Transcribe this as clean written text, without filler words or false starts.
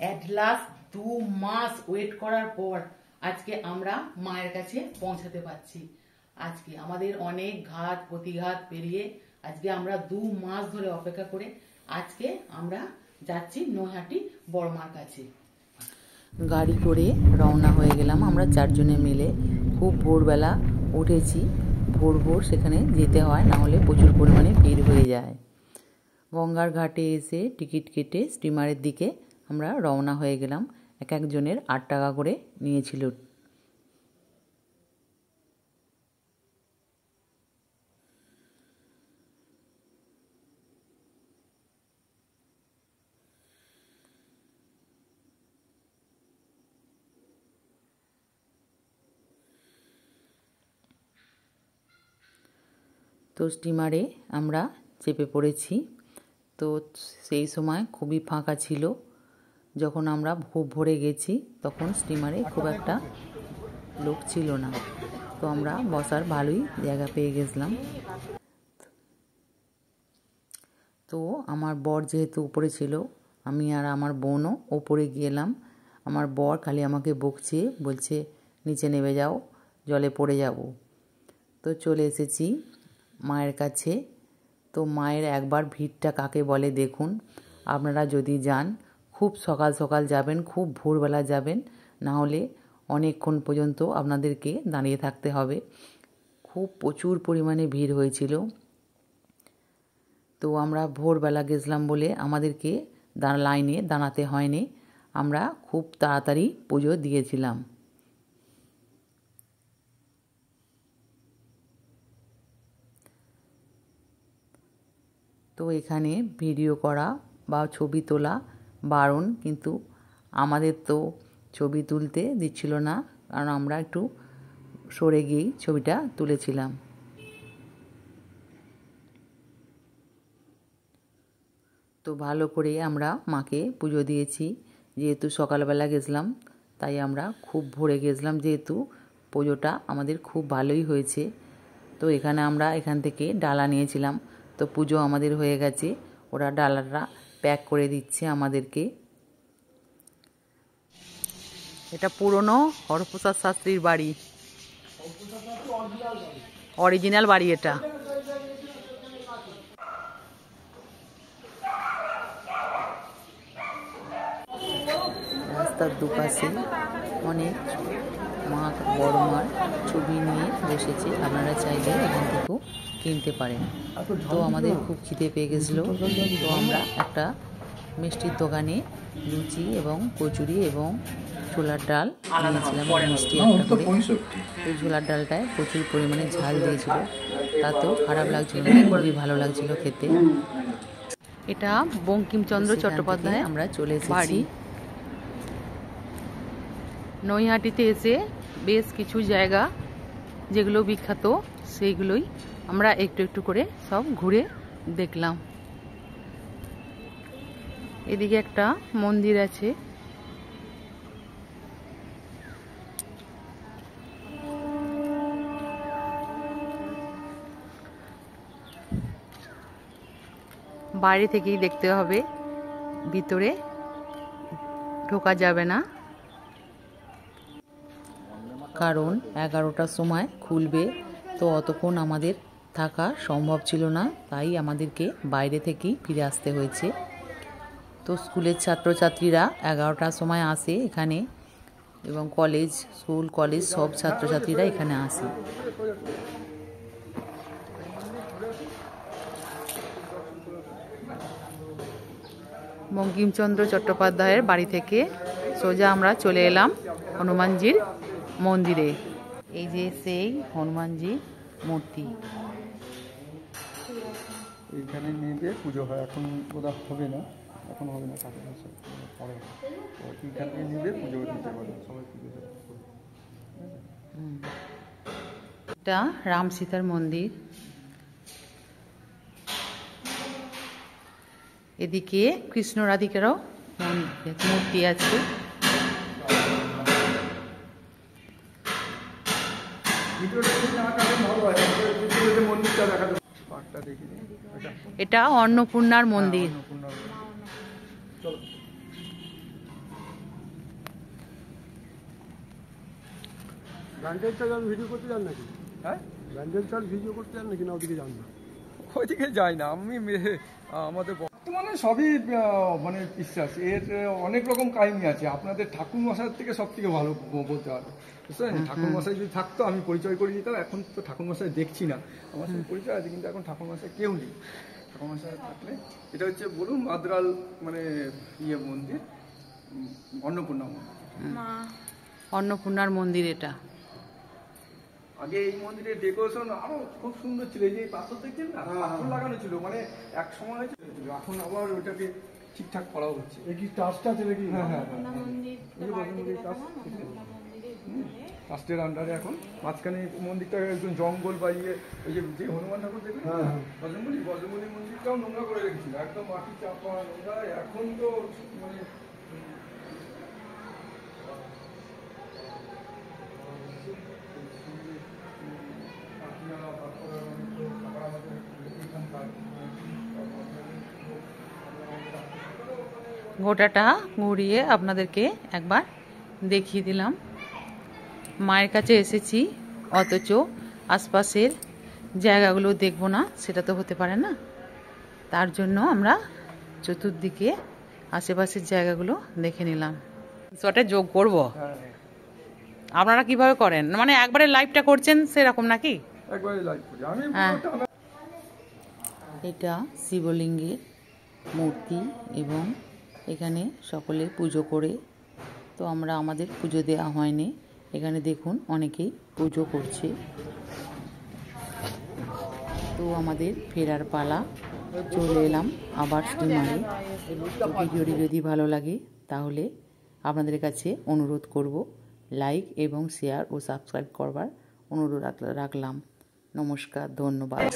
At last 2 mass wait করার পর আজকে আমরা মায়ের কাছে পৌঁছাতে পারছি। আজকে আমাদের অনেক ঘাত প্রতিঘাত পেরিয়ে আজকে আমরা 2 মাস ধরে অপেক্ষা করে আজকে আমরা যাচ্ছি নৈহাটি বড়মার কাছে। গাড়ি করে রওনা হয়ে গেলাম আমরা 4 জনে মিলে। খুব ভোরবেলা উঠেছি, ভোর ভোর সেখানে যেতে হয়, না হলে প্রচুর পরিমাণে ভিড় হয়ে যায়। গঙ্গার ঘাটে এসে টিকিট কেটে স্টিমারের দিকে আমরা রওনা হয়ে গেলাম। এক একজনের 8 টাকা করে নিয়েছিল। তো স্টিমারে আমরা চেপে পড়েছি। তো সেই সময় খুবই ফাঁকা ছিল। যখন আমরা খুব ভোরে গেছি তখন স্টিমারে খুব একটা লোক ছিল না। তো আমরা বসার ভালোই জায়গা পেয়ে গেছিলাম। তো আমার বর যেহেতু উপরে ছিল, আমি আর আমার বোনও ওপরে গেলাম। আমার বর খালি আমাকে বকছে, বলছে নিচে নেমে যাও, জলে পড়ে যাব। তো চলে এসেছি মায়ের কাছে। তো মায়ের একবার ভিড়টা কাকে বলে দেখুন। আপনারা যদি যান খুব সকাল সকাল যাবেন, খুব ভোরবেলা যাবেন, না হলে অনেকক্ষণ পর্যন্ত আপনাদেরকে দাঁড়িয়ে থাকতে হবে। খুব প্রচুর পরিমাণে ভিড় হয়েছিল। তো আমরা ভোরবেলা গেছিলাম বলে আমাদেরকে লাইনে দাঁড়াতে হয়নি, আমরা খুব তাড়াতাড়ি পুজো দিয়েছিলাম। তো এখানে ভিডিও করা বা ছবি তোলা বারণ, কিন্তু আমাদের তো ছবি তুলতে দিচ্ছিল না, কারণ আমরা একটু সরে গিয়েই ছবিটা তুলেছিলাম। তো ভালো করে আমরা মাকে পুজো দিয়েছি। যেহেতু সকালবেলা গেছিলাম তাই আমরা খুব ভোরে গেছিলাম, যেহেতু পুজোটা আমাদের খুব ভালোই হয়েছে। তো এখানে আমরা এখান থেকে ডালা নিয়েছিলাম। তো পুজো আমাদের হয়ে গেছে, ওরা ডালাটা প্যাক করে দিচ্ছে আমাদেরকে। এটা পুরনো হরপ্রসাদ শাস্ত্রীর বাড়ি, অরিজিনাল বাড়ি এটা। রাস্তার দুপাশে অনেক মা বড় মার ছবি নিয়ে বসেছে, আপনারা চাইলে এখান থেকেও কিনতে পারেন। তো আমাদের খুব খিদে পেয়ে গেছিলো, তো আমরা একটা মিষ্টির দোকানে লুচি এবং কচুরি এবং ছোলার ডাল নিয়েছিলাম, মিষ্টি একটা করে। এই ছোলার ডালটায় প্রচুর পরিমাণে ঝাল দিয়েছিল, তাতেও খারাপ লাগছিল না, খুবই ভালো লাগছিল খেতে। এটা বঙ্কিমচন্দ্র চট্টোপাধ্যায় আমরা চলে এসেছি। নৈহাটিতে এসে বেশ কিছু জায়গা যেগুলো বিখ্যাত সেইগুলোই আমরা একটু একটু করে সব ঘুরে দেখলাম। এদিকে একটা মন্দির আছে, বাইরে থেকেই দেখতে হবে, ভিতরে ঢোকা যাবে না, কারণ 11টার সময় খুলবে। তো অতক্ষণ আমাদের থাকা সম্ভব ছিল না, তাই আমাদেরকে বাইরে থেকেই ফিরে আসতে হয়েছে। তো স্কুলের ছাত্রছাত্রীরা 11টার সময় আসে এখানে, এবং কলেজ, স্কুল, কলেজ সব ছাত্রছাত্রীরা এখানে আসে। বঙ্কিমচন্দ্র চট্টোপাধ্যায়ের বাড়ি থেকে সোজা আমরা চলে এলাম হনুমানজির মন্দিরে। এই যে সেই হনুমানজির মূর্তি, এইখানে নেবে পুজো হয়। এখন বোধহয় হবে না, এখন হবে না, কাছে পরে এইখানে নেবে পুজো দিতে পারে সবাই পুজো। এটা রাম সীতার মন্দির। এদিকে কৃষ্ণ রাধিকারও মূর্তি আছে। এটা অন্নপূর্ণার মন্দির। ব্যান্ডেল চাল ভিডিও করতে যান নাকি? হ্যাঁ, ব্যান্ডেল চাল ভিডিও করতে যান নাকি, না ওদিকে যান না? ওইদিকে যাই না আমি। আমাদের বর্তমানে সবই মানে বিশ্বাস। এর অনেক রকম কাহিনী আছে। আপনাদের ঠাকুর মশাইয়ের থেকে সব থেকে ভালো বলতে হবে, বুঝতে পারছেন? ঠাকুর মশাই যদি থাকতো আমি পরিচয় করে দিতাম। এখন তো ঠাকুর মশাই দেখছি না, আমার সাথে পরিচয় আছে কিন্তু এখন ঠাকুর মশাই কেউ নেই। ঠাকুর মশাই থাকলে এটা হচ্ছে বলুন মাদ্রাল মানে মন্দির, অন্নপূর্ণা মন্দির। অন্নপূর্ণার মন্দির এটা। আগে এই মন্দিরের ডেকোরেশন আরো খুব সুন্দর ছিল। এই যে পাথর দেখছেন না, পাথর লাগানো ছিল, মানে এক সময় ছিল। এখন আবার ওইটাকে ঠিকঠাক করা হচ্ছে। এই কি টাচটা আছে নাকি? হ্যাঁ হ্যাঁ ট্রাস্টের আন্ডারে এখন মাঝখানে মন্দিরটা একদম জঙ্গল বা ওই যে হনুমান ঠাকুর দেখবেন বজরঙ্গলী মন্দিরটাও নোংরা করে রেখেছিল, একদম মাটি চাপা নোংরা। এখন তো মানে গোটাটা ঘুরিয়ে আপনাদেরকে একবার দেখিয়ে দিলাম। মায়ের কাছে এসেছি অথচ আশপাশের জায়গাগুলো দেখবো না, সেটা তো হতে পারে না। তার জন্য আমরা চতুর্দিকে আশেপাশের জায়গাগুলো দেখে নিলাম। শটে যোগ করব। আপনারা কিভাবে করেন, মানে একবারে লাইভটা করছেন সেরকম নাকি? একবারে লাইভ করি আমি। এটা শিবলিঙ্গের মূর্তি এবং এখানে সকলে পুজো করে। তো আমরা আমাদের পুজো দেওয়া হয়নি। এখানে দেখুন অনেকেই পুজো করছে। তো আমাদের ফেরার পালা, চলে এলাম আবার স্টিমারে। তো ভিডিওটি যদি ভালো লাগে তাহলে আপনাদের কাছে অনুরোধ করব লাইক এবং শেয়ার ও সাবস্ক্রাইব করবার অনুরোধ রাখলাম। নমস্কার, ধন্যবাদ।